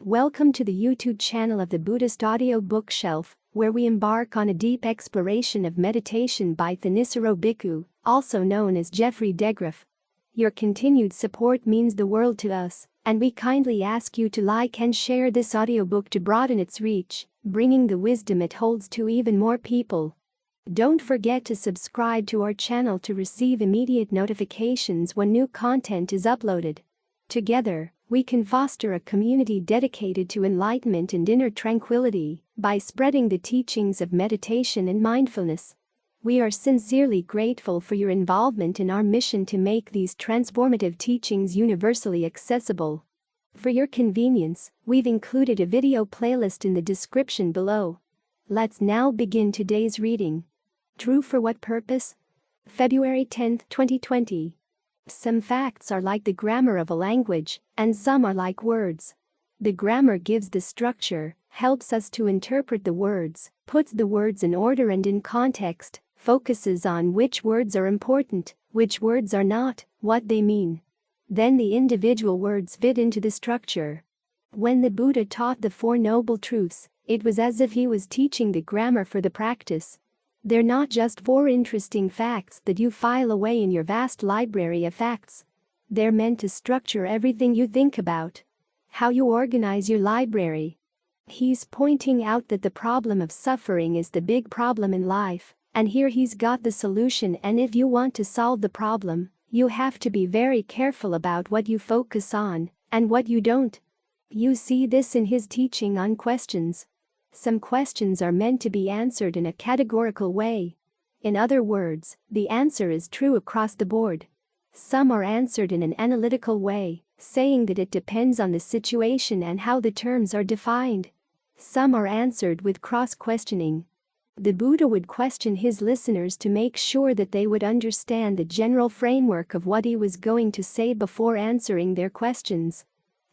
Welcome to the YouTube channel of the Buddhist Audio Bookshelf, where we embark on a deep exploration of meditation by Thanissaro Bhikkhu, also known as Geoffrey DeGraff. Your continued support means the world to us, and we kindly ask you to like and share this audiobook to broaden its reach, bringing the wisdom it holds to even more people. Don't forget to subscribe to our channel to receive immediate notifications when new content is uploaded. Together, we can foster a community dedicated to enlightenment and inner tranquility by spreading the teachings of meditation and mindfulness. We are sincerely grateful for your involvement in our mission to make these transformative teachings universally accessible. For your convenience, we've included a video playlist in the description below. Let's now begin today's reading. True for what purpose? February 10, 2020. Some facts are like the grammar of a language, and some are like words. The grammar gives the structure, helps us to interpret the words, puts the words in order and in context, focuses on which words are important, which words are not, what they mean. Then the individual words fit into the structure. When the Buddha taught the Four Noble Truths, it was as if he was teaching the grammar for the practice. They're not just four interesting facts that you file away in your vast library of facts. They're meant to structure everything you think about, how you organize your library. He's pointing out that the problem of suffering is the big problem in life, and here he's got the solution, and if you want to solve the problem, you have to be very careful about what you focus on and what you don't. You see this in his teaching on questions. Some questions are meant to be answered in a categorical way. In other words, the answer is true across the board. Some are answered in an analytical way, saying that it depends on the situation and how the terms are defined. Some are answered with cross-questioning. The Buddha would question his listeners to make sure that they would understand the general framework of what he was going to say before answering their questions.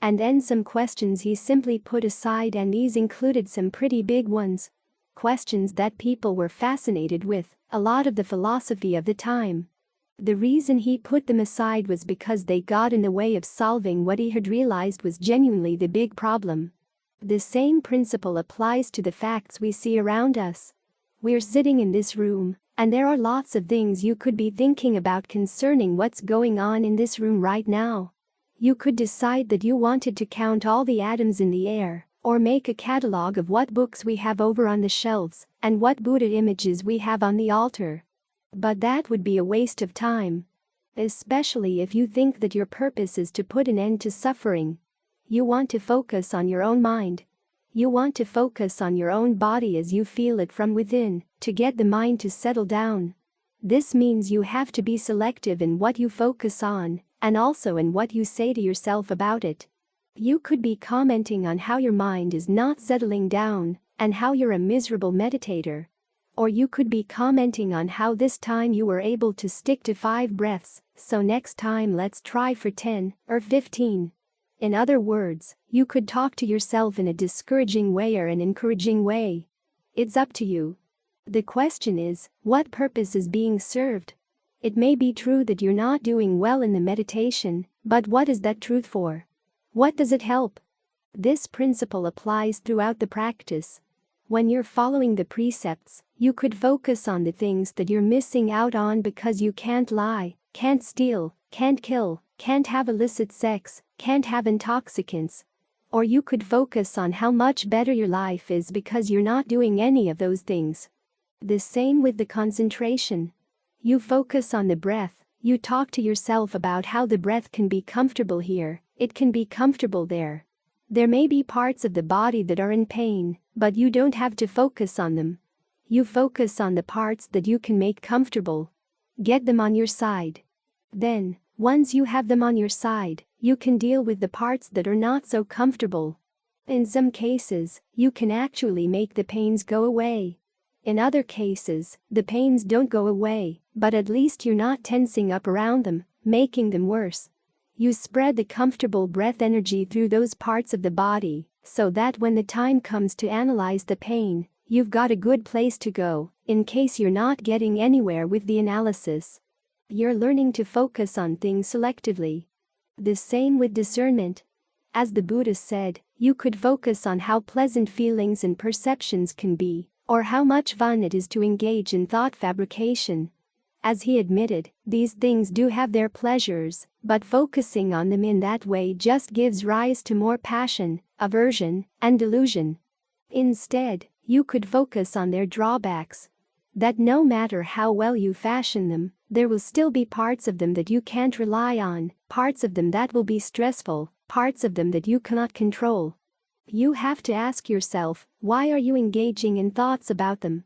And then some questions he simply put aside, and these included some pretty big ones. Questions that people were fascinated with, a lot of the philosophy of the time. The reason he put them aside was because they got in the way of solving what he had realized was genuinely the big problem. The same principle applies to the facts we see around us. We're sitting in this room, and there are lots of things you could be thinking about concerning what's going on in this room right now. You could decide that you wanted to count all the atoms in the air, or make a catalog of what books we have over on the shelves and what Buddha images we have on the altar. But that would be a waste of time. Especially if you think that your purpose is to put an end to suffering. You want to focus on your own mind. You want to focus on your own body as you feel it from within, to get the mind to settle down. This means you have to be selective in what you focus on, and also in what you say to yourself about it. You could be commenting on how your mind is not settling down and how you're a miserable meditator. Or you could be commenting on how this time you were able to stick to 5 breaths, so next time let's try for 10 or 15. In other words, you could talk to yourself in a discouraging way or an encouraging way. It's up to you. The question is, what purpose is being served? It may be true that you're not doing well in the meditation, but what is that truth for? What does it help? This principle applies throughout the practice. When you're following the precepts, you could focus on the things that you're missing out on because you can't lie, can't steal, can't kill, can't have illicit sex, can't have intoxicants. Or you could focus on how much better your life is because you're not doing any of those things. The same with the concentration. You focus on the breath, you talk to yourself about how the breath can be comfortable here, it can be comfortable there. There may be parts of the body that are in pain, but you don't have to focus on them. You focus on the parts that you can make comfortable. Get them on your side. Then, once you have them on your side, you can deal with the parts that are not so comfortable. In some cases, you can actually make the pains go away. In other cases, the pains don't go away, but at least you're not tensing up around them, making them worse. You spread the comfortable breath energy through those parts of the body, so that when the time comes to analyze the pain, you've got a good place to go, in case you're not getting anywhere with the analysis. You're learning to focus on things selectively. The same with discernment. As the Buddha said, you could focus on how pleasant feelings and perceptions can be, or how much fun it is to engage in thought fabrication. As he admitted, these things do have their pleasures, but focusing on them in that way just gives rise to more passion, aversion, and delusion. Instead, you could focus on their drawbacks. That no matter how well you fashion them, there will still be parts of them that you can't rely on, parts of them that will be stressful, parts of them that you cannot control. You have to ask yourself, why are you engaging in thoughts about them?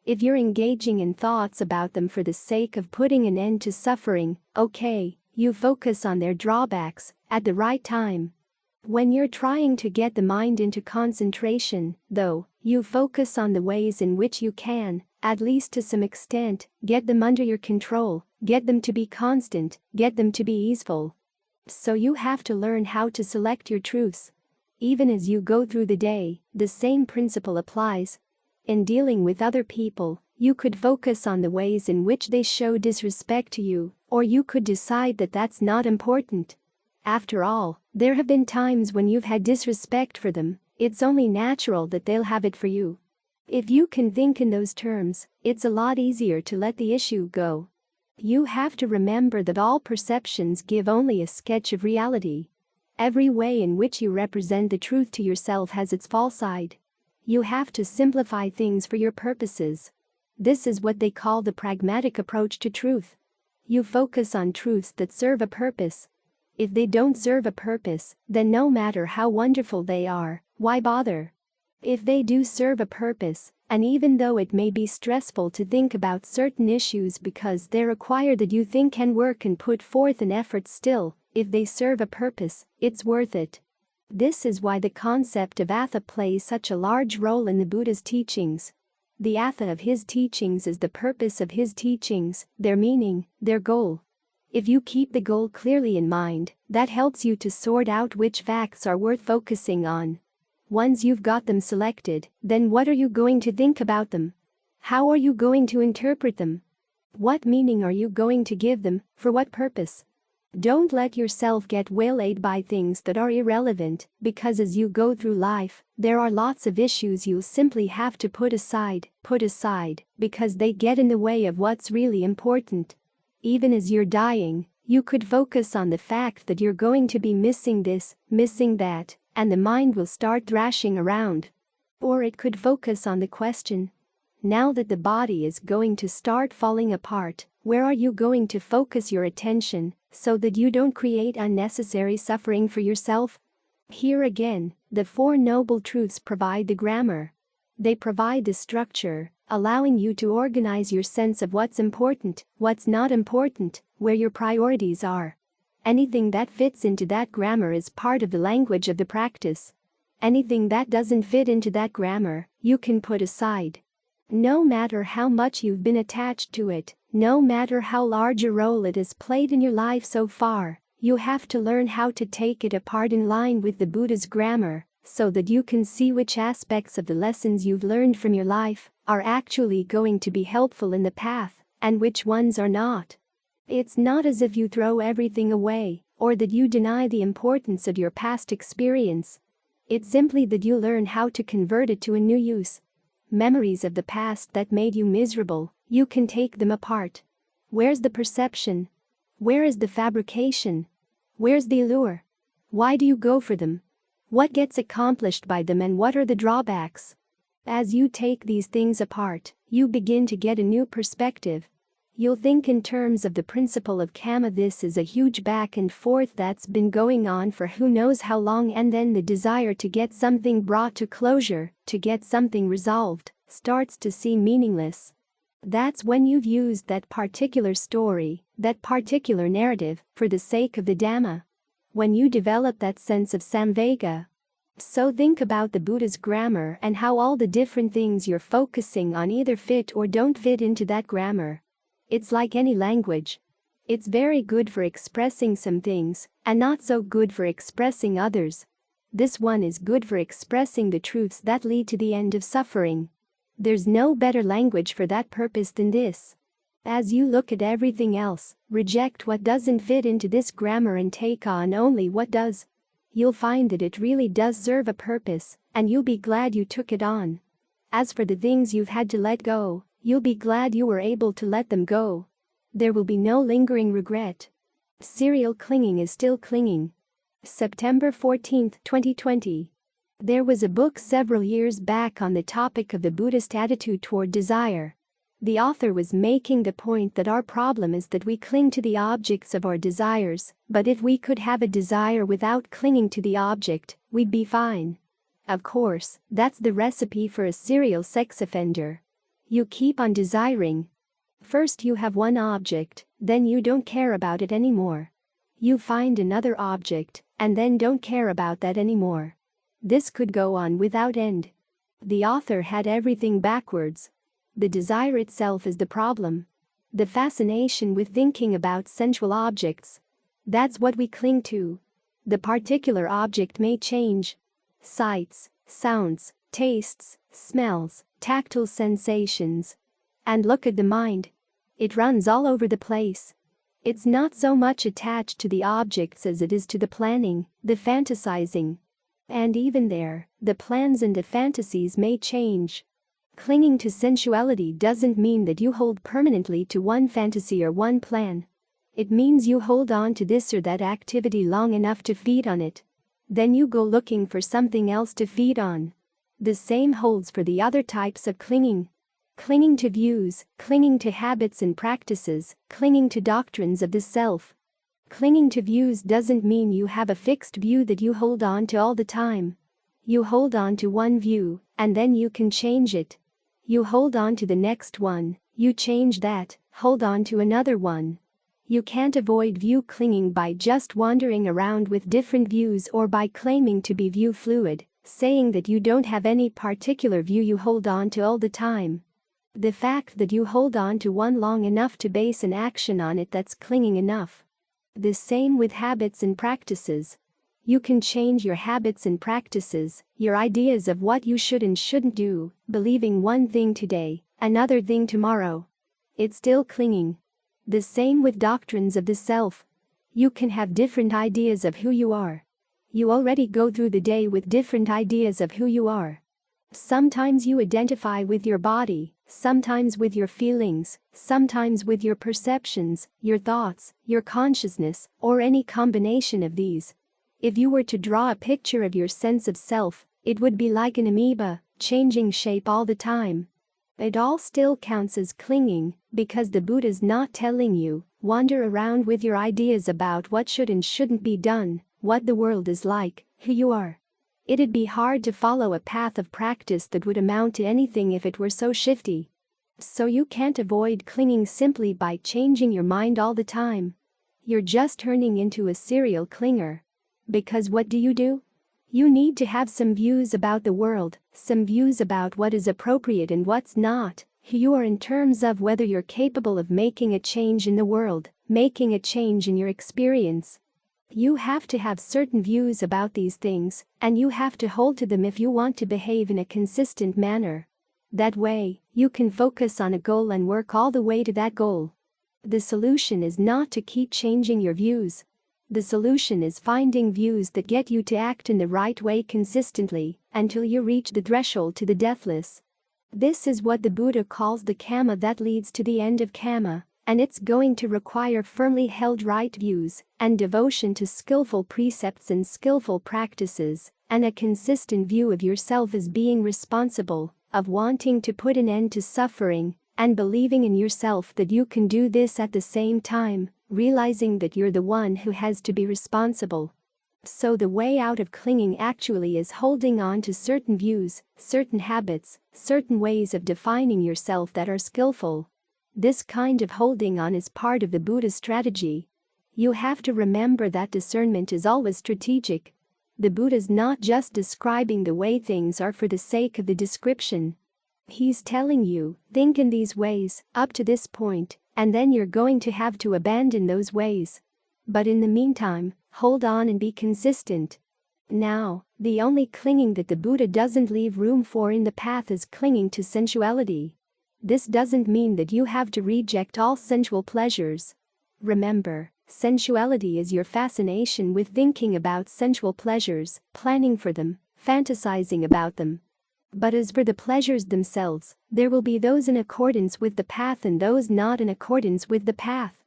If you're engaging in thoughts about them for the sake of putting an end to suffering, okay, you focus on their drawbacks at the right time. When you're trying to get the mind into concentration, though, you focus on the ways in which you can, at least to some extent, get them under your control, get them to be constant, get them to be easeful. So you have to learn how to select your truths. Even as you go through the day, the same principle applies. In dealing with other people, you could focus on the ways in which they show disrespect to you, or you could decide that that's not important. After all, there have been times when you've had disrespect for them, it's only natural that they'll have it for you. If you can think in those terms, it's a lot easier to let the issue go. You have to remember that all perceptions give only a sketch of reality. Every way in which you represent the truth to yourself has its false side. You have to simplify things for your purposes. This is what they call the pragmatic approach to truth. You focus on truths that serve a purpose. If they don't serve a purpose, then no matter how wonderful they are, why bother? If they do serve a purpose, and even though it may be stressful to think about certain issues because they require that you think and work and put forth an effort, still, if they serve a purpose, it's worth it. This is why the concept of atha plays such a large role in the Buddha's teachings. The atha of his teachings is the purpose of his teachings, their meaning, their goal. If you keep the goal clearly in mind, that helps you to sort out which facts are worth focusing on. Once you've got them selected, then what are you going to think about them? How are you going to interpret them? What meaning are you going to give them, for what purpose? Don't let yourself get waylaid by things that are irrelevant, because as you go through life, there are lots of issues you'll simply have to put aside, because they get in the way of what's really important. Even as you're dying, you could focus on the fact that you're going to be missing this, missing that, and the mind will start thrashing around. Or it could focus on the question, now that the body is going to start falling apart, where are you going to focus your attention, so that you don't create unnecessary suffering for yourself? Here again, the Four Noble Truths provide the grammar. They provide the structure, allowing you to organize your sense of what's important, what's not important, where your priorities are. Anything that fits into that grammar is part of the language of the practice. Anything that doesn't fit into that grammar, you can put aside. No matter how much you've been attached to it, no matter how large a role it has played in your life so far, you have to learn how to take it apart in line with the Buddha's grammar, so that you can see which aspects of the lessons you've learned from your life are actually going to be helpful in the path, and which ones are not. It's not as if you throw everything away, or that you deny the importance of your past experience. It's simply that you learn how to convert it to a new use. Memories of the past that made you miserable, you can take them apart. Where's the perception? Where is the fabrication? Where's the allure? Why do you go for them? What gets accomplished by them and what are the drawbacks? As you take these things apart, you begin to get a new perspective. You'll think in terms of the principle of karma. This is a huge back and forth that's been going on for who knows how long, and then the desire to get something brought to closure, to get something resolved, starts to seem meaningless. That's when you've used that particular story, that particular narrative, for the sake of the Dhamma. When you develop that sense of samvega. So think about the Buddha's grammar and how all the different things you're focusing on either fit or don't fit into that grammar. It's like any language. It's very good for expressing some things, and not so good for expressing others. This one is good for expressing the truths that lead to the end of suffering. There's no better language for that purpose than this. As you look at everything else, reject what doesn't fit into this grammar and take on only what does. You'll find that it really does serve a purpose, and you'll be glad you took it on. As for the things you've had to let go, you'll be glad you were able to let them go. There will be no lingering regret. Serial clinging is still clinging. September 14, 2020. There was a book several years back on the topic of the Buddhist attitude toward desire. The author was making the point that our problem is that we cling to the objects of our desires, but if we could have a desire without clinging to the object, we'd be fine. Of course, that's the recipe for a serial sex offender. You keep on desiring. First you have one object, then you don't care about it anymore. You find another object, and then don't care about that anymore. This could go on without end. The author had everything backwards. The desire itself is the problem. The fascination with thinking about sensual objects. That's what we cling to. The particular object may change. Sights, sounds, tastes, smells, tactile sensations. And look at the mind. It runs all over the place. It's not so much attached to the objects as it is to the planning, the fantasizing. And even there, the plans and the fantasies may change. Clinging to sensuality doesn't mean that you hold permanently to one fantasy or one plan. It means you hold on to this or that activity long enough to feed on it. Then you go looking for something else to feed on. The same holds for the other types of clinging. Clinging to views, clinging to habits and practices, clinging to doctrines of the self. Clinging to views doesn't mean you have a fixed view that you hold on to all the time. You hold on to one view, and then you can change it. You hold on to the next one, you change that, hold on to another one. You can't avoid view clinging by just wandering around with different views or by claiming to be view fluid, saying that you don't have any particular view you hold on to all the time. The fact that you hold on to one long enough to base an action on it, that's clinging enough. The same with habits and practices. You can change your habits and practices, your ideas of what you should and shouldn't do, believing one thing today, another thing tomorrow. It's still clinging. The same with doctrines of the self. You can have different ideas of who you are. You already go through the day with different ideas of who you are. Sometimes you identify with your body, sometimes with your feelings, sometimes with your perceptions, your thoughts, your consciousness, or any combination of these. If you were to draw a picture of your sense of self, it would be like an amoeba, changing shape all the time. It all still counts as clinging, because the Buddha's not telling you, wander around with your ideas about what should and shouldn't be done, what the world is like, who you are. It'd be hard to follow a path of practice that would amount to anything if it were so shifty. So you can't avoid clinging simply by changing your mind all the time. You're just turning into a serial clinger. Because what do? You need to have some views about the world, some views about what is appropriate and what's not, who you are in terms of whether you're capable of making a change in the world, making a change in your experience. You have to have certain views about these things, and you have to hold to them if you want to behave in a consistent manner. That way, you can focus on a goal and work all the way to that goal. The solution is not to keep changing your views. The solution is finding views that get you to act in the right way consistently, until you reach the threshold to the deathless. This is what the Buddha calls the Kamma that leads to the end of Kamma, and it's going to require firmly held right views, and devotion to skillful precepts and skillful practices, and a consistent view of yourself as being responsible, of wanting to put an end to suffering, and believing in yourself that you can do this at the same time, realizing that you're the one who has to be responsible. So the way out of clinging actually is holding on to certain views, certain habits, certain ways of defining yourself that are skillful. This kind of holding on is part of the Buddha's strategy. You have to remember that discernment is always strategic. The Buddha's not just describing the way things are for the sake of the description. He's telling you, think in these ways, up to this point, and then you're going to have to abandon those ways. But in the meantime, hold on and be consistent. Now, the only clinging that the Buddha doesn't leave room for in the path is clinging to sensuality. This doesn't mean that you have to reject all sensual pleasures. Remember, Sensuality is your fascination with thinking about sensual pleasures, planning for them, fantasizing about them. But as for the pleasures themselves, there will be those in accordance with the path and those not in accordance with the path.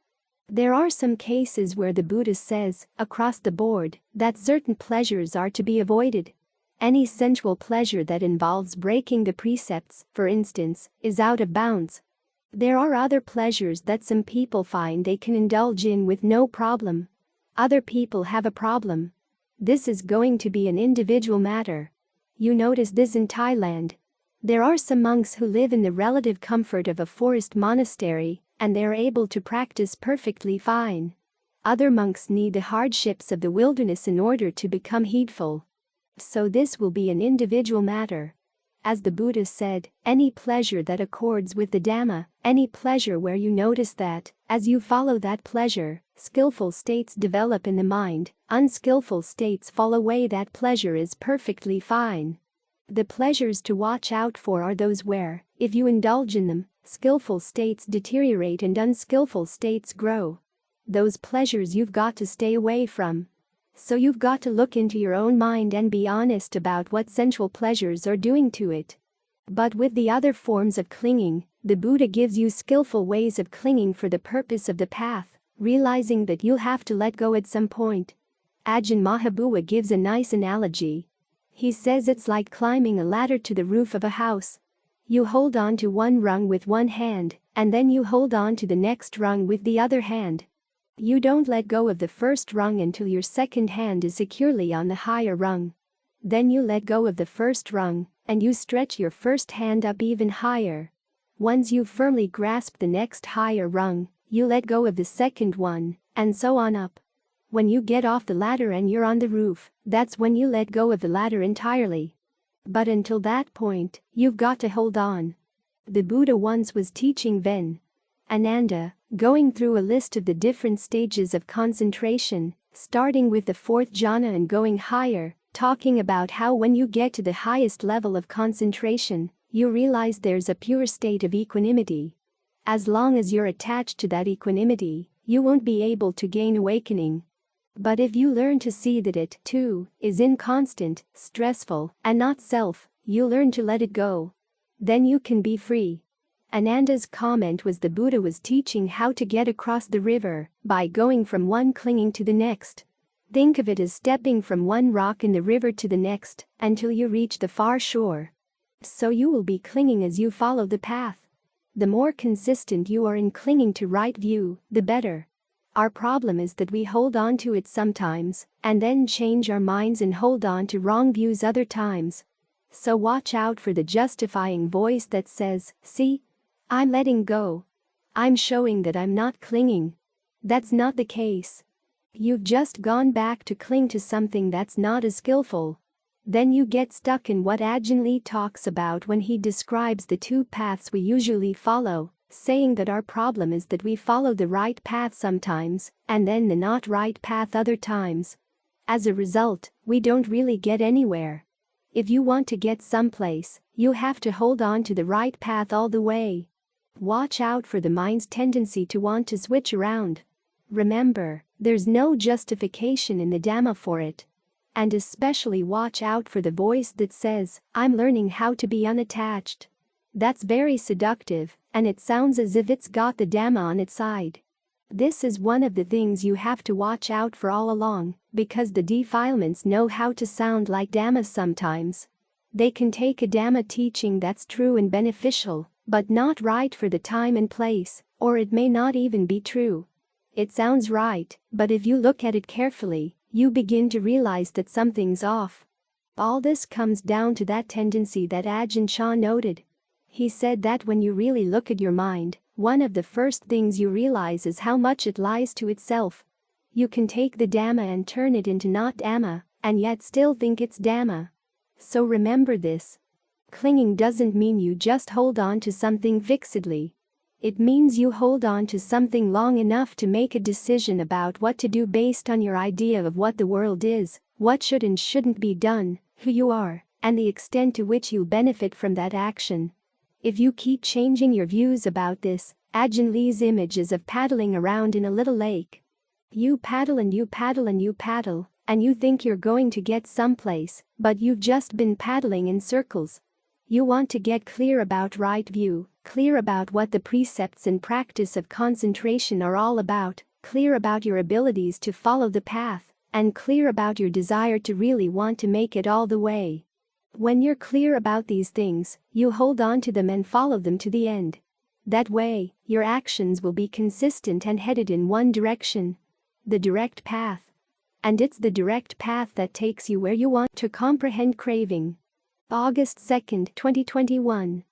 There are some cases where the Buddha says, across the board, that certain pleasures are to be avoided. Any sensual pleasure that involves breaking the precepts, for instance, is out of bounds. There are other pleasures that some people find they can indulge in with no problem. Other people have a problem. This is going to be an individual matter. You notice this in Thailand. There are some monks who live in the relative comfort of a forest monastery, and they are able to practice perfectly fine. Other monks need the hardships of the wilderness in order to become heedful. So this will be an individual matter. As the Buddha said, any pleasure that accords with the Dhamma, any pleasure where you notice that, as you follow that pleasure, skillful states develop in the mind, unskillful states fall away, that pleasure is perfectly fine. The pleasures to watch out for are those where, if you indulge in them, skillful states deteriorate and unskillful states grow. Those pleasures you've got to stay away from. So you've got to look into your own mind and be honest about what sensual pleasures are doing to it. But with the other forms of clinging, the Buddha gives you skillful ways of clinging for the purpose of the path, realizing that you'll have to let go at some point. Ajahn Mahabua gives a nice analogy. He says it's like climbing a ladder to the roof of a house. You hold on to one rung with one hand, and then you hold on to the next rung with the other hand. You don't let go of the first rung until your second hand is securely on the higher rung. Then you let go of the first rung, and you stretch your first hand up even higher. Once you firmly grasp the next higher rung, you let go of the second one, and so on up. When you get off the ladder and you're on the roof, that's when you let go of the ladder entirely. But until that point, you've got to hold on. The Buddha once was teaching Ven. Ananda, going through a list of the different stages of concentration, starting with the fourth jhana and going higher, talking about how when you get to the highest level of concentration, you realize there's a pure state of equanimity. As long as you're attached to that equanimity, you won't be able to gain awakening. But if you learn to see that it, too, is inconstant, stressful, and not self, you learn to let it go. Then you can be free. Ananda's comment was the Buddha was teaching how to get across the river by going from one clinging to the next. Think of it as stepping from one rock in the river to the next until you reach the far shore. So you will be clinging as you follow the path. The more consistent you are in clinging to right view, the better. Our problem is that we hold on to it sometimes and then change our minds and hold on to wrong views other times. So watch out for the justifying voice that says, "See? I'm letting go. I'm showing that I'm not clinging." That's not the case. You've just gone back to cling to something that's not as skillful. Then you get stuck in what Ajahn Lee talks about when he describes the two paths we usually follow, saying that our problem is that we follow the right path sometimes and then the not right path other times. As a result, we don't really get anywhere. If you want to get someplace, you have to hold on to the right path all the way. Watch out for the mind's tendency to want to switch around. Remember, there's no justification in the Dhamma for it. And especially watch out for the voice that says, "I'm learning how to be unattached." That's very seductive, and it sounds as if it's got the Dhamma on its side. This is one of the things you have to watch out for all along, because the defilements know how to sound like Dhamma sometimes. They can take a Dhamma teaching that's true and beneficial, but not right for the time and place, or it may not even be true. It sounds right, but if you look at it carefully, you begin to realize that something's off. All this comes down to that tendency that Ajahn Chah noted. He said that when you really look at your mind, one of the first things you realize is how much it lies to itself. You can take the Dhamma and turn it into not Dhamma, and yet still think it's Dhamma. So remember this. Clinging doesn't mean you just hold on to something fixedly. It means you hold on to something long enough to make a decision about what to do based on your idea of what the world is, what should and shouldn't be done, who you are, and the extent to which you'll benefit from that action. If you keep changing your views about this, Ajahn Lee's image is of paddling around in a little lake. You paddle and you paddle and you paddle, and you think you're going to get someplace, but you've just been paddling in circles. You want to get clear about right view, clear about what the precepts and practice of concentration are all about, clear about your abilities to follow the path, and clear about your desire to really want to make it all the way. When you're clear about these things, you hold on to them and follow them to the end. That way, your actions will be consistent and headed in one direction. The direct path. And it's the direct path that takes you where you want to comprehend craving. August 2, 2021.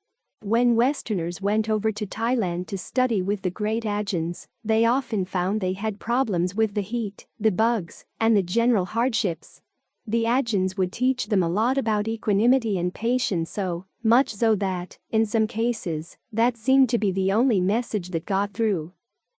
When Westerners went over to Thailand to study with the great Ajahns, they often found they had problems with the heat, the bugs, and the general hardships. The Ajahns would teach them a lot about equanimity and patience, so much so that, in some cases, that seemed to be the only message that got through.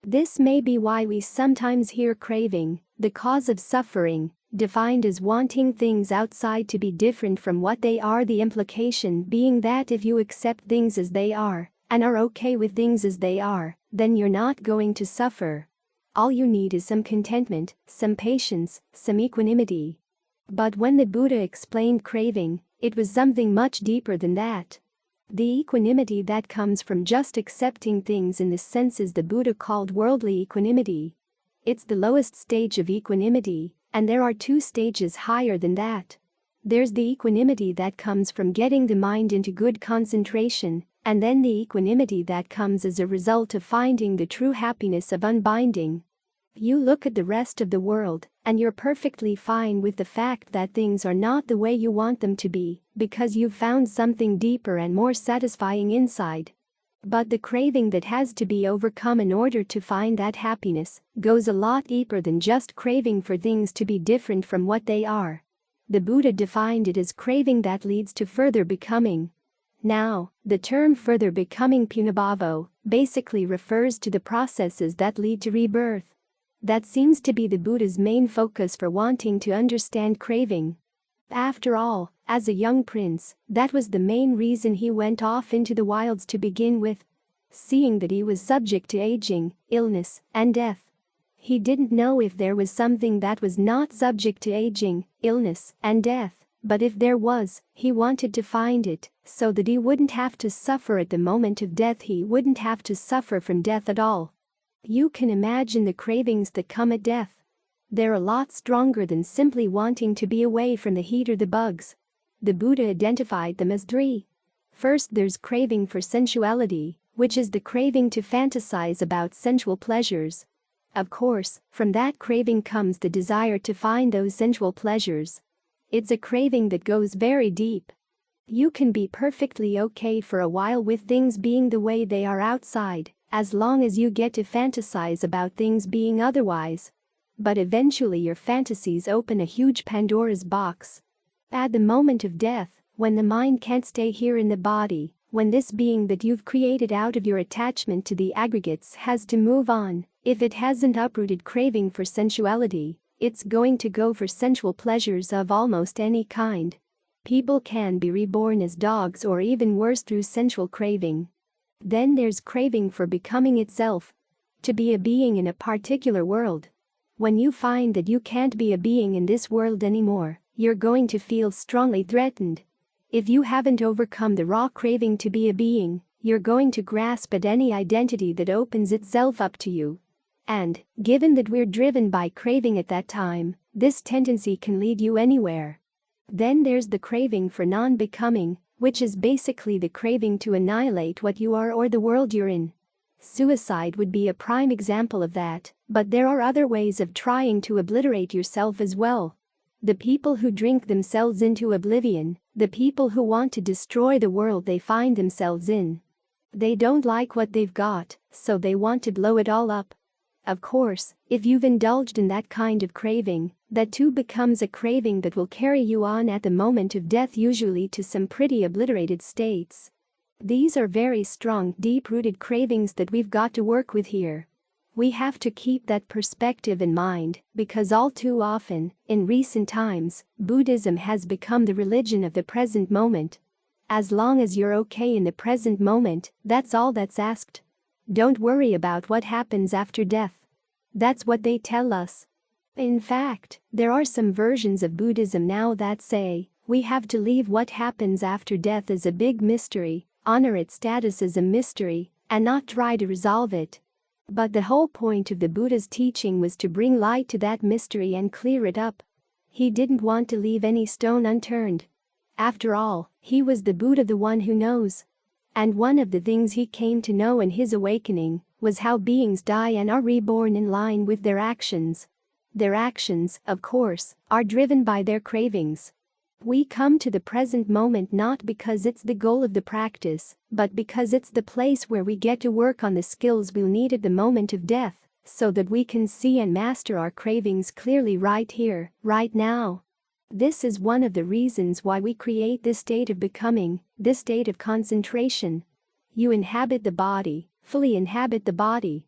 This may be why we sometimes hear craving, the cause of suffering, defined as wanting things outside to be different from what they are, the implication being that if you accept things as they are, and are okay with things as they are, then you're not going to suffer. All you need is some contentment, some patience, some equanimity. But when the Buddha explained craving, it was something much deeper than that. The equanimity that comes from just accepting things in the senses the Buddha called worldly equanimity. It's the lowest stage of equanimity, and there are two stages higher than that. There's the equanimity that comes from getting the mind into good concentration, and then the equanimity that comes as a result of finding the true happiness of unbinding. You look at the rest of the world, and you're perfectly fine with the fact that things are not the way you want them to be, because you've found something deeper and more satisfying inside. But the craving that has to be overcome in order to find that happiness goes a lot deeper than just craving for things to be different from what they are. The Buddha defined it as craving that leads to further becoming. Now, the term further becoming punabhavo basically refers to the processes that lead to rebirth. That seems to be the Buddha's main focus for wanting to understand craving. After all, as a young prince, that was the main reason he went off into the wilds to begin with. Seeing that he was subject to aging, illness, and death. He didn't know if there was something that was not subject to aging, illness, and death, but if there was, he wanted to find it, so that he wouldn't have to suffer at the moment of death, he wouldn't have to suffer from death at all. You can imagine the cravings that come at death. They're a lot stronger than simply wanting to be away from the heat or the bugs. The Buddha identified them as three. First, there's craving for sensuality, which is the craving to fantasize about sensual pleasures. Of course, from that craving comes the desire to find those sensual pleasures. It's a craving that goes very deep. You can be perfectly okay for a while with things being the way they are outside, as long as you get to fantasize about things being otherwise. But eventually your fantasies open a huge Pandora's box. At the moment of death, when the mind can't stay here in the body, when this being that you've created out of your attachment to the aggregates has to move on, if it hasn't uprooted craving for sensuality, it's going to go for sensual pleasures of almost any kind. People can be reborn as dogs or even worse through sensual craving. Then there's craving for becoming itself. To be a being in a particular world. When you find that you can't be a being in this world anymore, you're going to feel strongly threatened. If you haven't overcome the raw craving to be a being, you're going to grasp at any identity that opens itself up to you. And, given that we're driven by craving at that time, this tendency can lead you anywhere. Then there's the craving for non-becoming, which is basically the craving to annihilate what you are or the world you're in. Suicide would be a prime example of that, but there are other ways of trying to obliterate yourself as well. The people who drink themselves into oblivion, the people who want to destroy the world they find themselves in. They don't like what they've got, so they want to blow it all up. Of course, if you've indulged in that kind of craving, that too becomes a craving that will carry you on at the moment of death, usually to some pretty obliterated states. These are very strong, deep-rooted cravings that we've got to work with here. We have to keep that perspective in mind, because all too often, in recent times, Buddhism has become the religion of the present moment. As long as you're okay in the present moment, that's all that's asked. Don't worry about what happens after death. That's what they tell us. In fact, there are some versions of Buddhism now that say, we have to leave what happens after death as a big mystery, honor its status as a mystery, and not try to resolve it. But the whole point of the Buddha's teaching was to bring light to that mystery and clear it up. He didn't want to leave any stone unturned. After all, he was the Buddha, the one who knows. And one of the things he came to know in his awakening was how beings die and are reborn in line with their actions. Their actions, of course, are driven by their cravings. We come to the present moment not because it's the goal of the practice, but because it's the place where we get to work on the skills we'll need at the moment of death, so that we can see and master our cravings clearly right here, right now. This is one of the reasons why we create this state of becoming, this state of concentration. You inhabit the body, fully inhabit the body.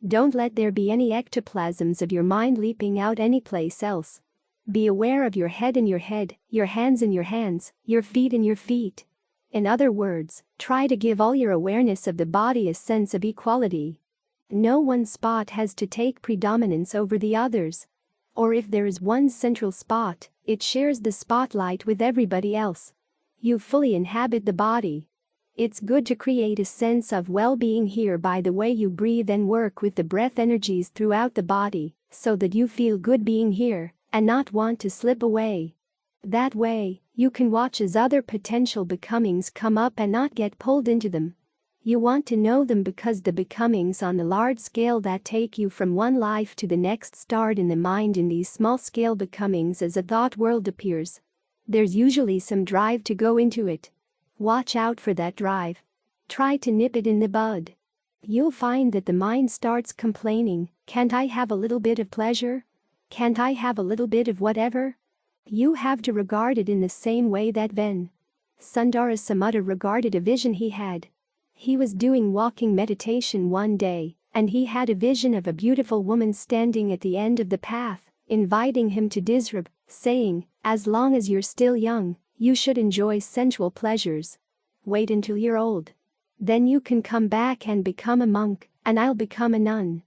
Don't let there be any ectoplasms of your mind leaping out anyplace else. Be aware of your head in your head, your hands in your hands, your feet in your feet. In other words, try to give all your awareness of the body a sense of equality. No one spot has to take predominance over the others. Or if there is one central spot, it shares the spotlight with everybody else. You fully inhabit the body. It's good to create a sense of well-being here by the way you breathe and work with the breath energies throughout the body, so that you feel good being here and not want to slip away. That way, you can watch as other potential becomings come up and not get pulled into them. You want to know them because the becomings on the large scale that take you from one life to the next start in the mind in these small-scale becomings as a thought world appears. There's usually some drive to go into it. Watch out for that drive. Try to nip it in the bud. You'll find that the mind starts complaining, can't I have a little bit of pleasure? Can't I have a little bit of whatever? You have to regard it in the same way that Ven. Sundara Samutta regarded a vision he had. He was doing walking meditation one day, and he had a vision of a beautiful woman standing at the end of the path, inviting him to disrobe, saying, as long as you're still young, you should enjoy sensual pleasures. Wait until you're old. Then you can come back and become a monk, and I'll become a nun.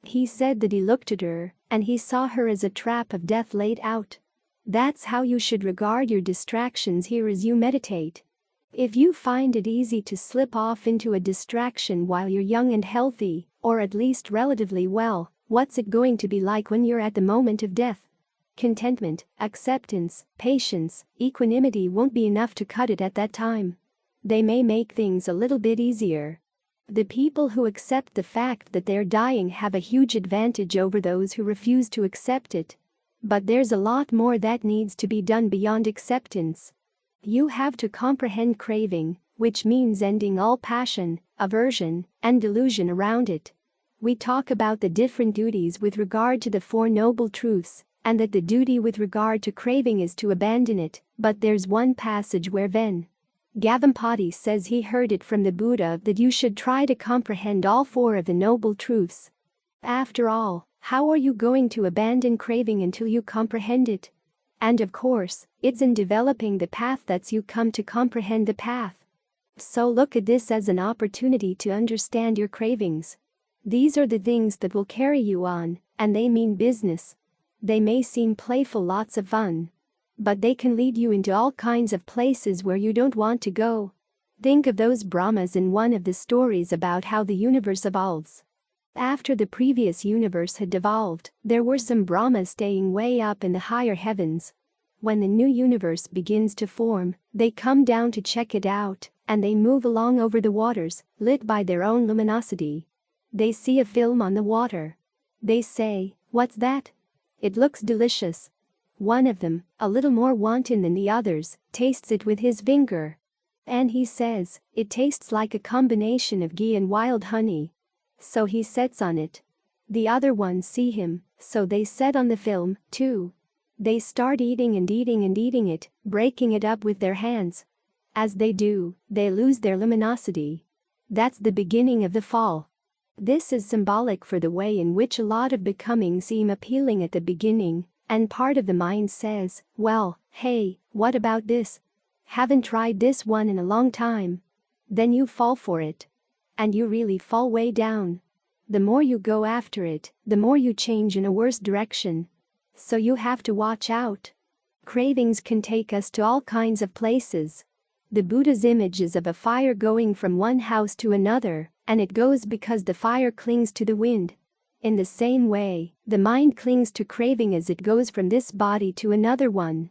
He said that he looked at her, and he saw her as a trap of death laid out. That's how you should regard your distractions here as you meditate. If you find it easy to slip off into a distraction while you're young and healthy, or at least relatively well, what's it going to be like when you're at the moment of death? Contentment, acceptance, patience, equanimity won't be enough to cut it at that time. They may make things a little bit easier. The people who accept the fact that they're dying have a huge advantage over those who refuse to accept it. But there's a lot more that needs to be done beyond acceptance. You have to comprehend craving, which means ending all passion, aversion, and delusion around it. We talk about the different duties with regard to the Four Noble Truths, and that the duty with regard to craving is to abandon it, but there's one passage where Ven. Gavampati says he heard it from the Buddha that you should try to comprehend all four of the Noble Truths. After all, how are you going to abandon craving until you comprehend it? And of course, it's in developing the path that you come to comprehend the path. So look at this as an opportunity to understand your cravings. These are the things that will carry you on, and they mean business. They may seem playful, lots of fun. But they can lead you into all kinds of places where you don't want to go. Think of those Brahmas in one of the stories about how the universe evolves. After the previous universe had devolved, there were some Brahmas staying way up in the higher heavens. When the new universe begins to form, they come down to check it out, and they move along over the waters, lit by their own luminosity. They see a film on the water. They say, "What's that? It looks delicious." One of them, a little more wanton than the others, tastes it with his finger. And he says, "It tastes like a combination of ghee and wild honey." So he sets on it. The other ones see him, so they set on the film, too. They start eating and eating and eating it, breaking it up with their hands. As they do, they lose their luminosity. That's the beginning of the fall. This is symbolic for the way in which a lot of becoming seem appealing at the beginning, and part of the mind says, well, hey, what about this? Haven't tried this one in a long time. Then you fall for it. And you really fall way down. The more you go after it, the more you change in a worse direction. So you have to watch out. Cravings can take us to all kinds of places. The Buddha's image is of a fire going from one house to another, and it goes because the fire clings to the wind. In the same way, the mind clings to craving as it goes from this body to another one.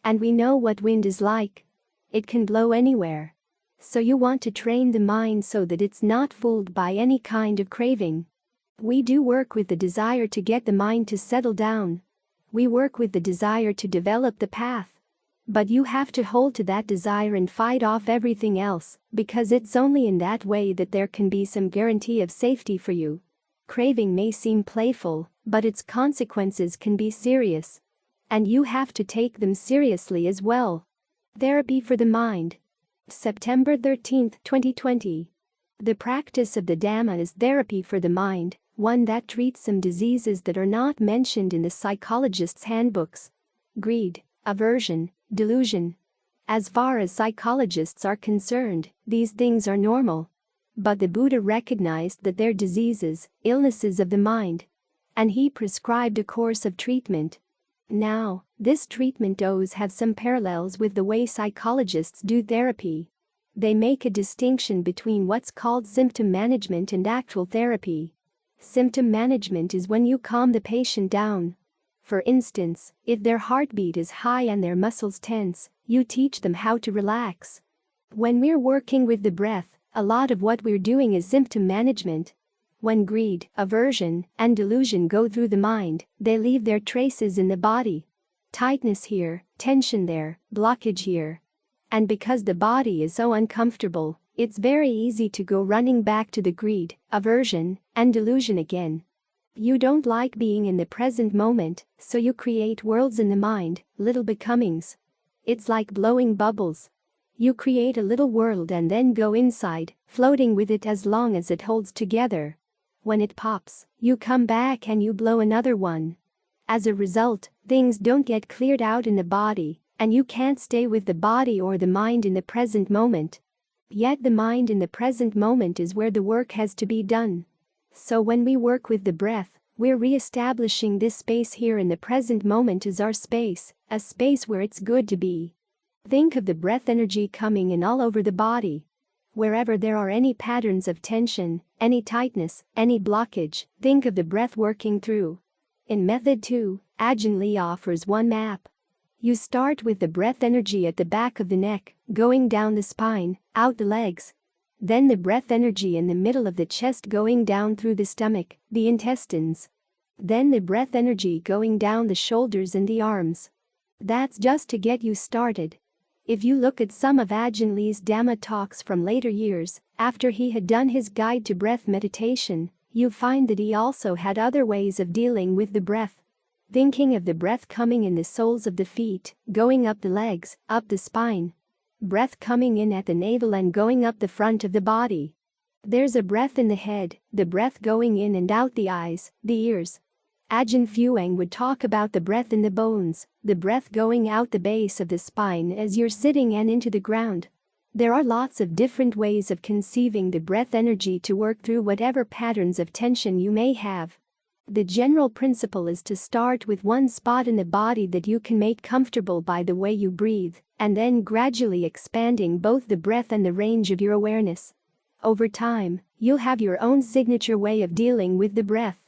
And we know what wind is like. It can blow anywhere. So you want to train the mind so that it's not fooled by any kind of craving. We do work with the desire to get the mind to settle down. We work with the desire to develop the path. But you have to hold to that desire and fight off everything else, because it's only in that way that there can be some guarantee of safety for you. Craving may seem playful, but its consequences can be serious. And you have to take them seriously as well. Therapy for the mind. September 13, 2020. The practice of the Dhamma is therapy for the mind, one that treats some diseases that are not mentioned in the psychologist's handbooks. Greed, aversion, delusion. As far as psychologists are concerned, these things are normal. But the Buddha recognized that they're diseases, illnesses of the mind. And he prescribed a course of treatment. Now, this treatment does have some parallels with the way psychologists do therapy. They make a distinction between what's called symptom management and actual therapy. Symptom management is when you calm the patient down. For instance, if their heartbeat is high and their muscles tense, you teach them how to relax. When we're working with the breath, a lot of what we're doing is symptom management. When greed, aversion, and delusion go through the mind, they leave their traces in the body. Tightness here, tension there, blockage here. And because the body is so uncomfortable, it's very easy to go running back to the greed, aversion, and delusion again. You don't like being in the present moment, so you create worlds in the mind, little becomings. It's like blowing bubbles. You create a little world and then go inside, floating with it as long as it holds together. When it pops, you come back and you blow another one. As a result, things don't get cleared out in the body, and you can't stay with the body or the mind in the present moment. Yet the mind in the present moment is where the work has to be done. So when we work with the breath, we're re-establishing this space here in the present moment as our space, a space where it's good to be. Think of the breath energy coming in all over the body. Wherever there are any patterns of tension, any tightness, any blockage, think of the breath working through. In Method 2, Ajahn Lee offers one map. You start with the breath energy at the back of the neck, going down the spine, out the legs. Then the breath energy in the middle of the chest going down through the stomach, the intestines. Then the breath energy going down the shoulders and the arms. That's just to get you started. If you look at some of Ajahn Lee's Dhamma talks from later years, after he had done his guide to breath meditation, you find that he also had other ways of dealing with the breath. Thinking of the breath coming in the soles of the feet, going up the legs, up the spine. Breath coming in at the navel and going up the front of the body. There's a breath in the head, the breath going in and out the eyes, the ears. Ajahn Fuang would talk about the breath in the bones, the breath going out the base of the spine as you're sitting and into the ground. There are lots of different ways of conceiving the breath energy to work through whatever patterns of tension you may have. The general principle is to start with one spot in the body that you can make comfortable by the way you breathe, and then gradually expanding both the breath and the range of your awareness. Over time, you'll have your own signature way of dealing with the breath.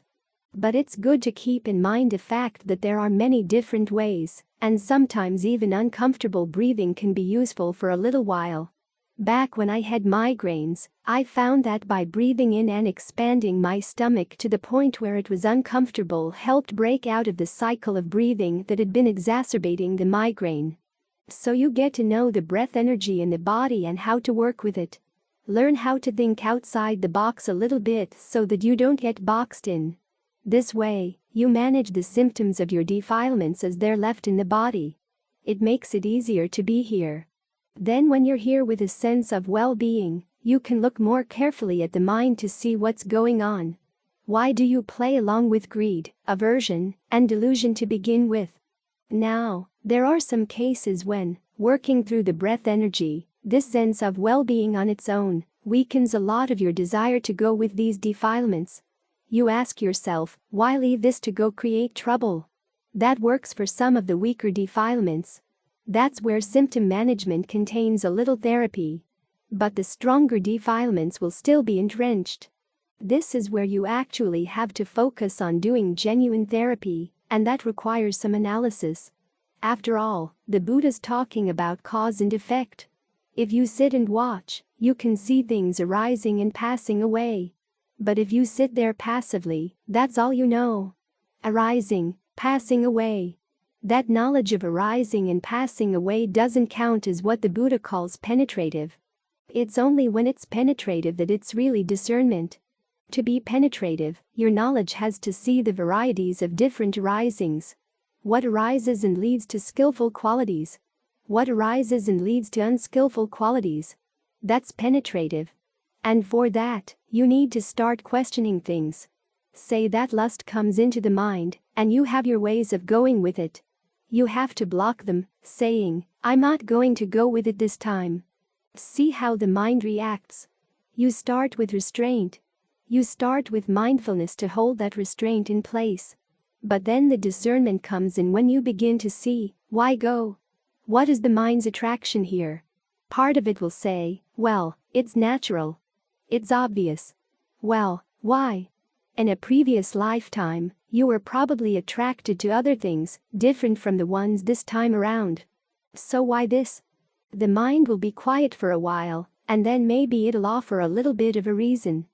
But it's good to keep in mind the fact that there are many different ways, and sometimes even uncomfortable breathing can be useful for a little while. Back when I had migraines, I found that by breathing in and expanding my stomach to the point where it was uncomfortable helped break out of the cycle of breathing that had been exacerbating the migraine. So you get to know the breath energy in the body and how to work with it. Learn how to think outside the box a little bit so that you don't get boxed in. This way, you manage the symptoms of your defilements as they're left in the body. It makes it easier to be here. Then when you're here with a sense of well-being, you can look more carefully at the mind to see what's going on. Why do you play along with greed, aversion, and delusion to begin with? Now, there are some cases when, working through the breath energy, this sense of well-being on its own weakens a lot of your desire to go with these defilements. You ask yourself, why leave this to go create trouble? That works for some of the weaker defilements. That's where symptom management contains a little therapy. But the stronger defilements will still be entrenched. This is where you actually have to focus on doing genuine therapy, and that requires some analysis. After all, the Buddha's talking about cause and effect. If you sit and watch, you can see things arising and passing away. But if you sit there passively, that's all you know. Arising, passing away. That knowledge of arising and passing away doesn't count as what the Buddha calls penetrative. It's only when it's penetrative that it's really discernment. To be penetrative, your knowledge has to see the varieties of different arisings. What arises and leads to skillful qualities? What arises and leads to unskillful qualities? That's penetrative. And for that, you need to start questioning things. Say that lust comes into the mind, and you have your ways of going with it. You have to block them, saying, I'm not going to go with it this time. See how the mind reacts. You start with restraint. You start with mindfulness to hold that restraint in place. But then the discernment comes in when you begin to see, why go? What is the mind's attraction here? Part of it will say, well, it's natural. It's obvious. Well, why? In a previous lifetime, you were probably attracted to other things, different from the ones this time around. So why this? The mind will be quiet for a while, and then maybe it'll offer a little bit of a reason.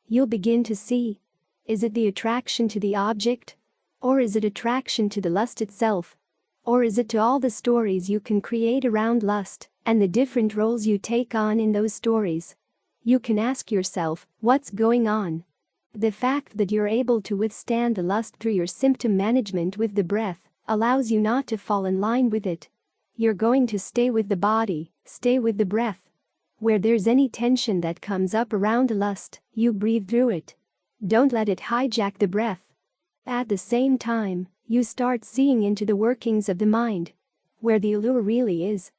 You'll begin to see. Is it the attraction to the object? Or is it attraction to the lust itself? Or is it to all the stories you can create around lust, and the different roles you take on in those stories? You can ask yourself, what's going on? The fact that you're able to withstand the lust through your symptom management with the breath allows you not to fall in line with it. You're going to stay with the body, stay with the breath. Where there's any tension that comes up around lust, you breathe through it. Don't let it hijack the breath. At the same time, you start seeing into the workings of the mind, where the allure really is.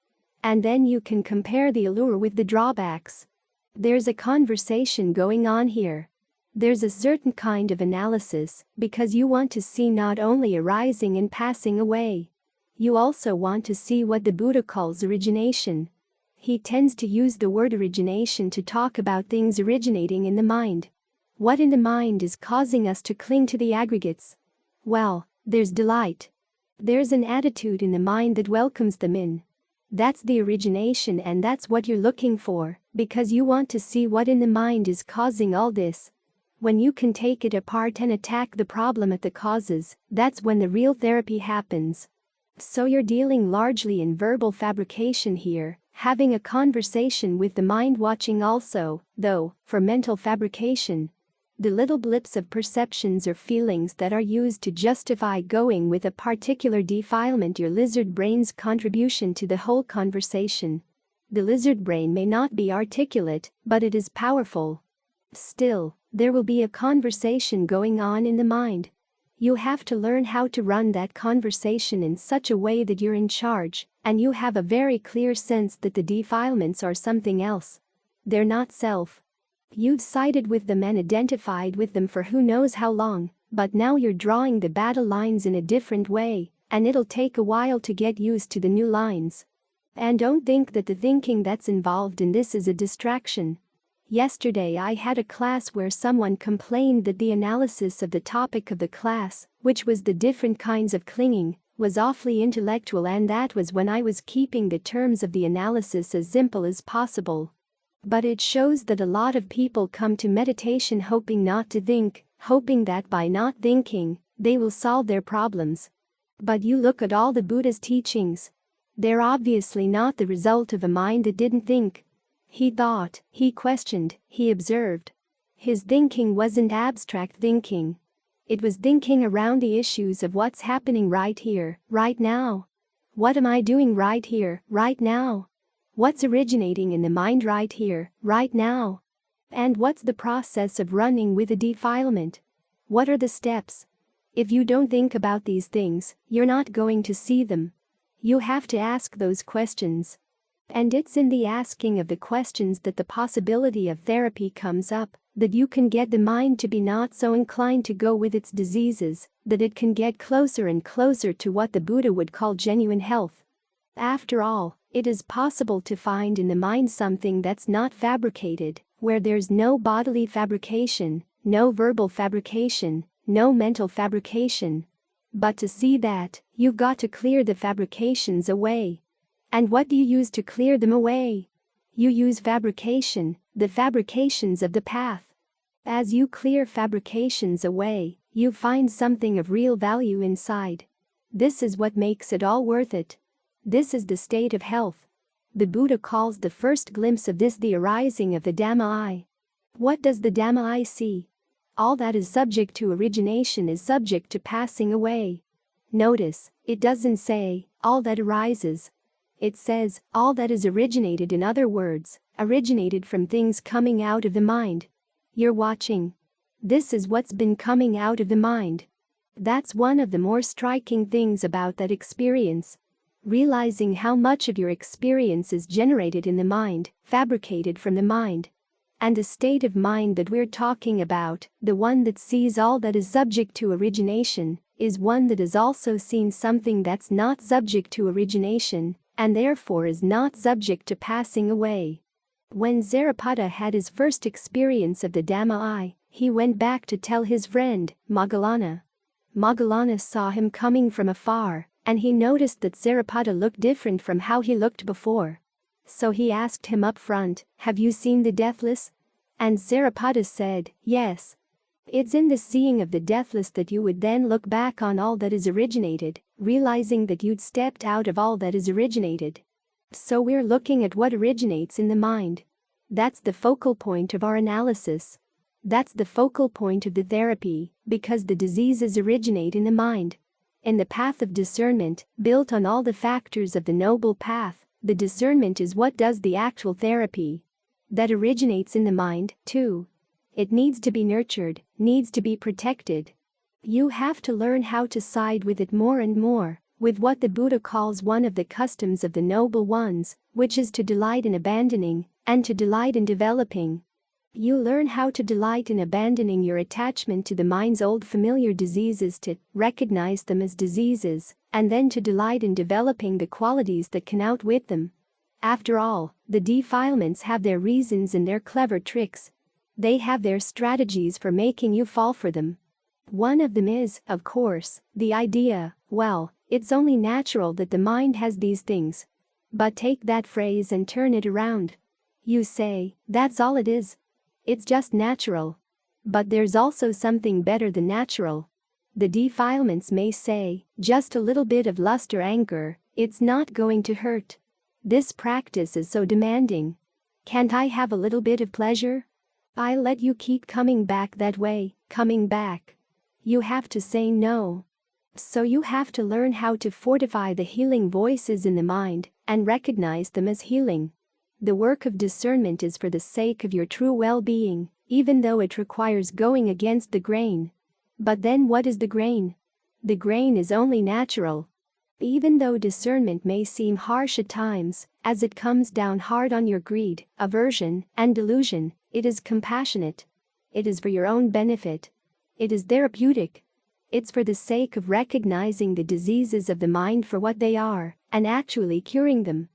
And then you can compare the allure with the drawbacks. There's a conversation going on here. There's a certain kind of analysis, because you want to see not only arising and passing away. You also want to see what the Buddha calls origination. He tends to use the word origination to talk about things originating in the mind. What in the mind is causing us to cling to the aggregates? Well, there's delight. There's an attitude in the mind that welcomes them in. That's the origination, and that's what you're looking for, because you want to see what in the mind is causing all this. When you can take it apart and attack the problem at the causes, that's when the real therapy happens. So you're dealing largely in verbal fabrication here, having a conversation with the mind, watching also, though, for mental fabrication. The little blips of perceptions or feelings that are used to justify going with a particular defilement, your lizard brain's contribution to the whole conversation. The lizard brain may not be articulate, but it is powerful. Still, there will be a conversation going on in the mind. You have to learn how to run that conversation in such a way that you're in charge, and you have a very clear sense that the defilements are something else. They're not self. You've sided with them and identified with them for who knows how long, but now you're drawing the battle lines in a different way, and it'll take a while to get used to the new lines. And don't think that the thinking that's involved in this is a distraction. Yesterday I had a class where someone complained that the analysis of the topic of the class, which was the different kinds of clinging, was awfully intellectual, and that was when I was keeping the terms of the analysis as simple as possible. But it shows that a lot of people come to meditation hoping not to think, hoping that by not thinking, they will solve their problems. But you look at all the Buddha's teachings. They're obviously not the result of a mind that didn't think. He thought, he questioned, he observed. His thinking wasn't abstract thinking. It was thinking around the issues of what's happening right here, right now. What am I doing right here, right now? What's originating in the mind right here, right now? And what's the process of running with a defilement? What are the steps? If you don't think about these things, you're not going to see them. You have to ask those questions. And it's in the asking of the questions that the possibility of therapy comes up, that you can get the mind to be not so inclined to go with its diseases, that it can get closer and closer to what the Buddha would call genuine health. After all, it is possible to find in the mind something that's not fabricated, where there's no bodily fabrication, no verbal fabrication, no mental fabrication. But to see that, you've got to clear the fabrications away. And what do you use to clear them away? You use fabrication, the fabrications of the path. As you clear fabrications away, you find something of real value inside. This is what makes it all worth it. This is the state of health. The Buddha calls the first glimpse of this the arising of the Dhamma eye. What does the Dhamma eye see? All that is subject to origination is subject to passing away. Notice, it doesn't say, all that arises. It says, all that is originated, in other words, originated from things coming out of the mind. You're watching. This is what's been coming out of the mind. That's one of the more striking things about that experience. Realizing how much of your experience is generated in the mind, fabricated from the mind. And the state of mind that we're talking about, the one that sees all that is subject to origination, is one that has also seen something that's not subject to origination, and therefore is not subject to passing away. When Zariputta had his first experience of the Dhamma eye, he went back to tell his friend, Moggallana. Moggallana saw him coming from afar, and he noticed that Zariputta looked different from how he looked before. So he asked him up front, have you seen the deathless? And Zariputta said, yes. It's in the seeing of the deathless that you would then look back on all that is originated, realizing that you'd stepped out of all that is originated. So we're looking at what originates in the mind. That's the focal point of our analysis. That's the focal point of the therapy, because the diseases originate in the mind. In the path of discernment, built on all the factors of the noble path, the discernment is what does the actual therapy. That originates in the mind, too. It needs to be nurtured, needs to be protected. You have to learn how to side with it more and more, with what the Buddha calls one of the customs of the noble ones, which is to delight in abandoning, and to delight in developing. You learn how to delight in abandoning your attachment to the mind's old familiar diseases, to recognize them as diseases, and then to delight in developing the qualities that can outwit them. After all, the defilements have their reasons and their clever tricks. They have their strategies for making you fall for them. One of them is, of course, the idea, well, it's only natural that the mind has these things. But take that phrase and turn it around. You say, that's all it is. It's just natural. But there's also something better than natural. The defilements may say, just a little bit of lust or anger, it's not going to hurt. This practice is so demanding. Can't I have a little bit of pleasure? I'll let you keep coming back that way, coming back. You have to say no. So you have to learn how to fortify the healing voices in the mind, and recognize them as healing. The work of discernment is for the sake of your true well-being, even though it requires going against the grain. But then what is the grain? The grain is only natural. Even though discernment may seem harsh at times, as it comes down hard on your greed, aversion, and delusion, it is compassionate. It is for your own benefit. It is therapeutic. It's for the sake of recognizing the diseases of the mind for what they are, and actually curing them.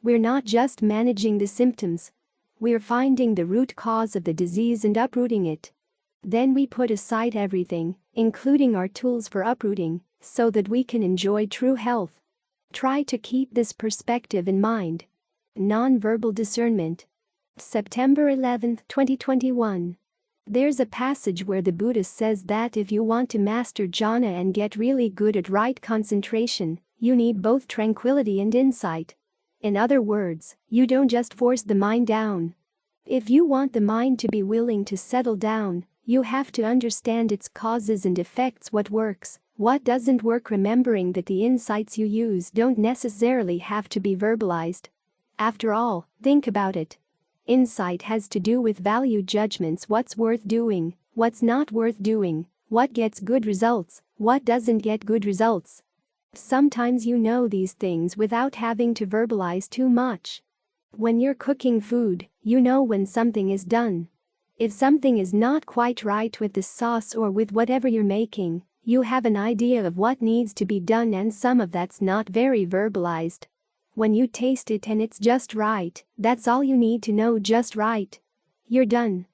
We're not just managing the symptoms. We're finding the root cause of the disease and uprooting it. Then we put aside everything, including our tools for uprooting, so that we can enjoy true health. Try to keep this perspective in mind. Non-verbal discernment. September 11, 2021. There's a passage where the Buddha says that if you want to master jhana and get really good at right concentration, you need both tranquility and insight. In other words, you don't just force the mind down. If you want the mind to be willing to settle down, you have to understand its causes and effects, what works, what doesn't work, remembering that the insights you use don't necessarily have to be verbalized. After all, think about it. Insight has to do with value judgments: what's worth doing, what's not worth doing, what gets good results, what doesn't get good results. Sometimes you know these things without having to verbalize too much. When you're cooking food, you know when something is done. If something is not quite right with the sauce or with whatever you're making, you have an idea of what needs to be done, and some of that's not very verbalized. When you taste it and it's just right, that's all you need to know, just right. You're done.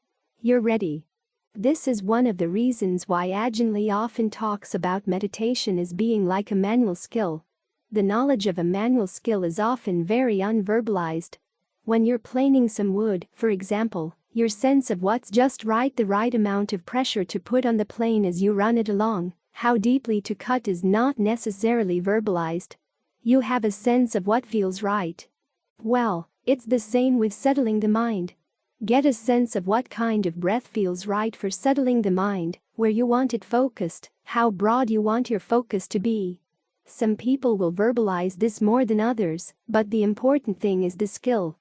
You're ready. This is one of the reasons why Ajahn Lee often talks about meditation as being like a manual skill. The knowledge of a manual skill is often very unverbalized. When you're planing some wood, for example, your sense of what's just right, the right amount of pressure to put on the plane as you run it along, how deeply to cut, is not necessarily verbalized. You have a sense of what feels right. Well, it's the same with settling the mind. Get a sense of what kind of breath feels right for settling the mind, where you want it focused, how broad you want your focus to be. Some people will verbalize this more than others, but the important thing is the skill.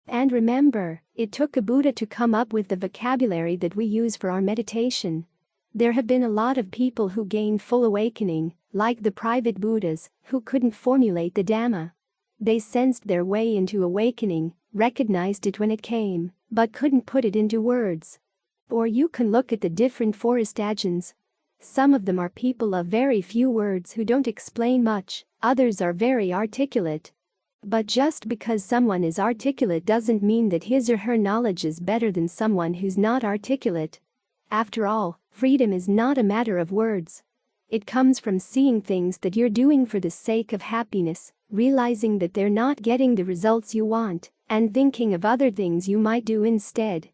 And remember, it took a Buddha to come up with the vocabulary that we use for our meditation. There have been a lot of people who gained full awakening, like the private Buddhas, who couldn't formulate the Dhamma. They sensed their way into awakening, recognized it when it came, but couldn't put it into words. Or you can look at the different forest ajahns. Some of them are people of very few words who don't explain much, others are very articulate. But just because someone is articulate doesn't mean that his or her knowledge is better than someone who's not articulate. After all, freedom is not a matter of words. It comes from seeing things that you're doing for the sake of happiness, realizing that they're not getting the results you want, and thinking of other things you might do instead.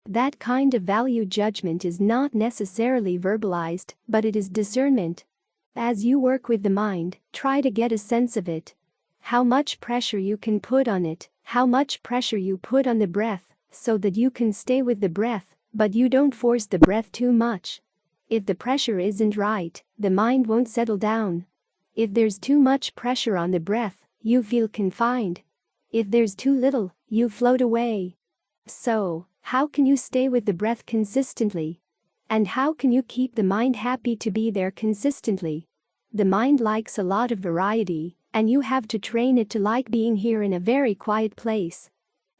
That kind of value judgment is not necessarily verbalized, but it is discernment. As you work with the mind, try to get a sense of it. How much pressure you can put on it, how much pressure you put on the breath, so that you can stay with the breath, but you don't force the breath too much. If the pressure isn't right, the mind won't settle down. If there's too much pressure on the breath, you feel confined. If there's too little, you float away. So, how can you stay with the breath consistently? And how can you keep the mind happy to be there consistently? The mind likes a lot of variety, and you have to train it to like being here in a very quiet place.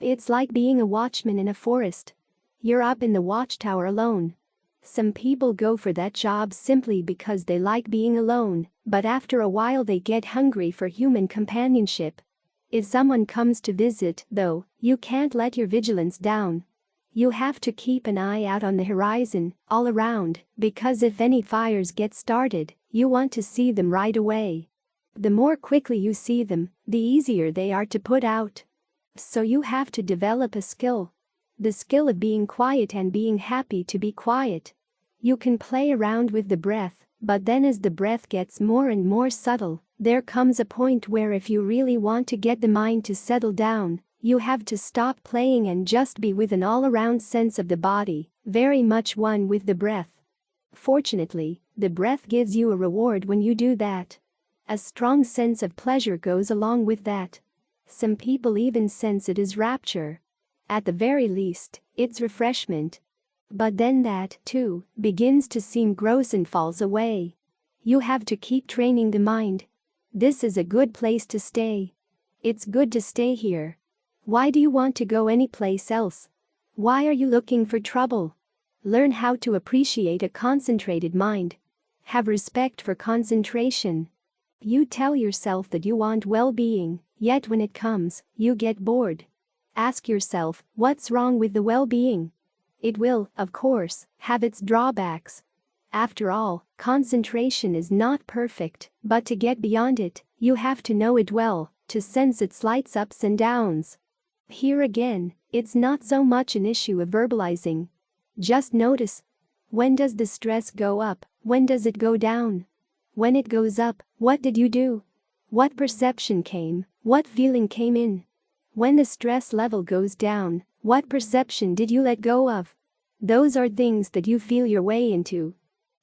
It's like being a watchman in a forest. You're up in the watchtower alone. Some people go for that job simply because they like being alone, but after a while they get hungry for human companionship. If someone comes to visit, though, you can't let your vigilance down. You have to keep an eye out on the horizon, all around, because if any fires get started, you want to see them right away. The more quickly you see them, the easier they are to put out. So you have to develop a skill. The skill of being quiet and being happy to be quiet. You can play around with the breath, but then as the breath gets more and more subtle, there comes a point where if you really want to get the mind to settle down, you have to stop playing and just be with an all-around sense of the body, very much one with the breath. Fortunately, the breath gives you a reward when you do that. A strong sense of pleasure goes along with that. Some people even sense it as rapture. At the very least, it's refreshment. But then that, too, begins to seem gross and falls away. You have to keep training the mind. This is a good place to stay. It's good to stay here. Why do you want to go anyplace else? Why are you looking for trouble? Learn how to appreciate a concentrated mind. Have respect for concentration. You tell yourself that you want well-being, yet when it comes, you get bored. Ask yourself, what's wrong with the well-being? It will, of course, have its drawbacks. After all, concentration is not perfect, but to get beyond it, you have to know it well, to sense its slight ups and downs. Here again, it's not so much an issue of verbalizing. Just notice. When does the stress go up? When does it go down? When it goes up, what did you do? What perception came? What feeling came in? When the stress level goes down, what perception did you let go of? Those are things that you feel your way into.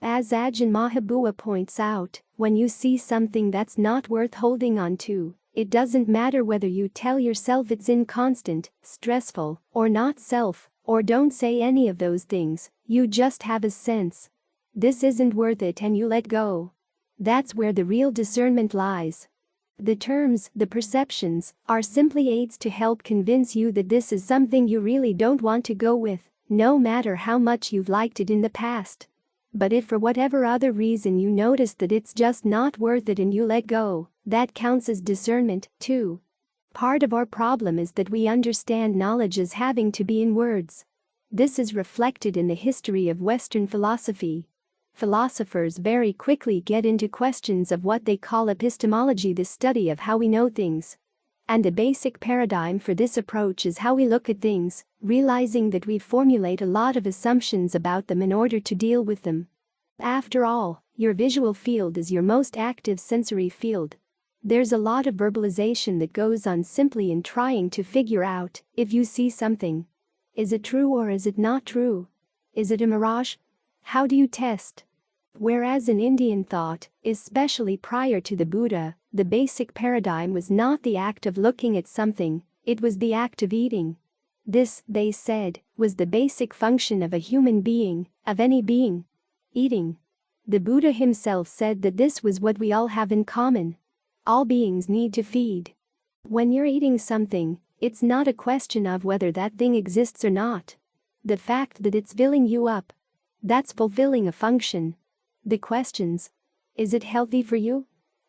As Ajahn Mahabua points out, when you see something that's not worth holding on to, it doesn't matter whether you tell yourself it's inconstant, stressful, or not self, or don't say any of those things, you just have a sense. This isn't worth it and you let go. That's where the real discernment lies. The terms, the perceptions, are simply aids to help convince you that this is something you really don't want to go with, no matter how much you've liked it in the past. But if for whatever other reason you notice that it's just not worth it and you let go, that counts as discernment, too. Part of our problem is that we understand knowledge as having to be in words. This is reflected in the history of Western philosophy. Philosophers very quickly get into questions of what they call epistemology, the study of how we know things. And the basic paradigm for this approach is how we look at things, realizing that we formulate a lot of assumptions about them in order to deal with them. After all, your visual field is your most active sensory field. There's a lot of verbalization that goes on simply in trying to figure out if you see something. Is it true or is it not true? Is it a mirage? How do you test? Whereas in Indian thought, especially prior to the Buddha, the basic paradigm was not the act of looking at something, it was the act of eating. This, they said, was the basic function of a human being, of any being. Eating. The Buddha himself said that this was what we all have in common. All beings need to feed. When you're eating something, it's not a question of whether that thing exists or not. The fact that it's filling you up, that's fulfilling a function. The questions: is it healthy for you?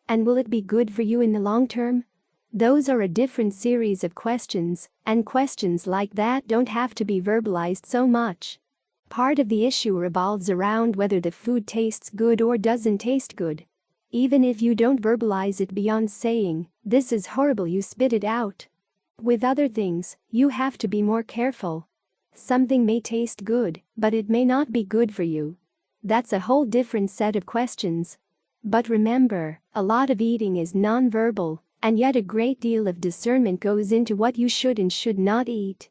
And will it be good for you in the long term? Those are a different series of questions, and questions like that don't have to be verbalized so much. Part of the issue revolves around whether the food tastes good or doesn't taste good. Even if you don't verbalize it beyond saying, "This is horrible," you spit it out. With other things, you have to be more careful. Something may taste good, but it may not be good for you. That's a whole different set of questions. But remember, a lot of eating is non-verbal, and yet a great deal of discernment goes into what you should and should not eat.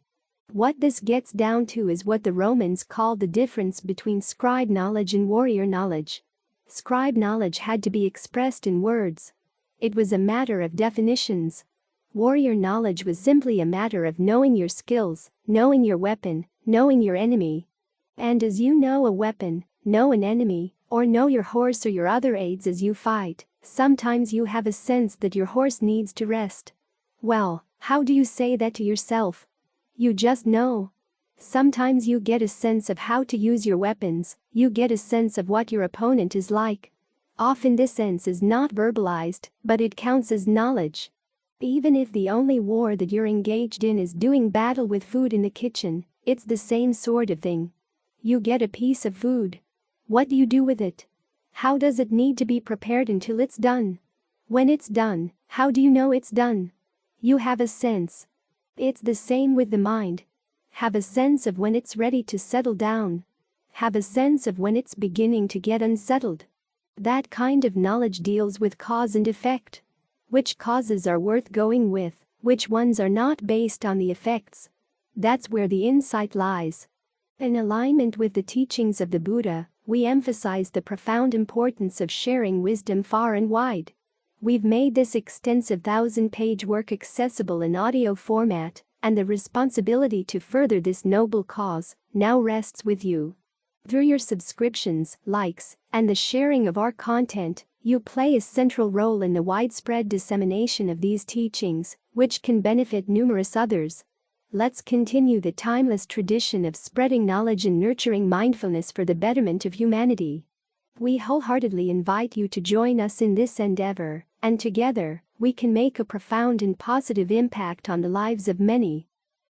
What this gets down to is what the Romans called the difference between scribe knowledge and warrior knowledge. Scribe knowledge had to be expressed in words. It was a matter of definitions. Warrior knowledge was simply a matter of knowing your skills, knowing your weapon, knowing your enemy. And as you know a weapon, know an enemy, or know your horse or your other aids as you fight, sometimes you have a sense that your horse needs to rest. Well, how do you say that to yourself? You just know. Sometimes you get a sense of how to use your weapons, you get a sense of what your opponent is like. Often this sense is not verbalized, but it counts as knowledge. Even if the only war that you're engaged in is doing battle with food in the kitchen, it's the same sort of thing. You get a piece of food. What do you do with it? How does it need to be prepared until it's done? When it's done, how do you know it's done? You have a sense. It's the same with the mind. Have a sense of when it's ready to settle down. Have a sense of when it's beginning to get unsettled. That kind of knowledge deals with cause and effect. Which causes are worth going with, which ones are not, based on the effects. That's where the insight lies. In alignment with the teachings of the Buddha, we emphasize the profound importance of sharing wisdom far and wide. We've made this extensive 1,000-page work accessible in audio format, and the responsibility to further this noble cause now rests with you. Through your subscriptions, likes, and the sharing of our content, you play a central role in the widespread dissemination of these teachings, which can benefit numerous others. Let's continue the timeless tradition of spreading knowledge and nurturing mindfulness for the betterment of humanity. We wholeheartedly invite you to join us in this endeavor, and together, we can make a profound and positive impact on the lives of many.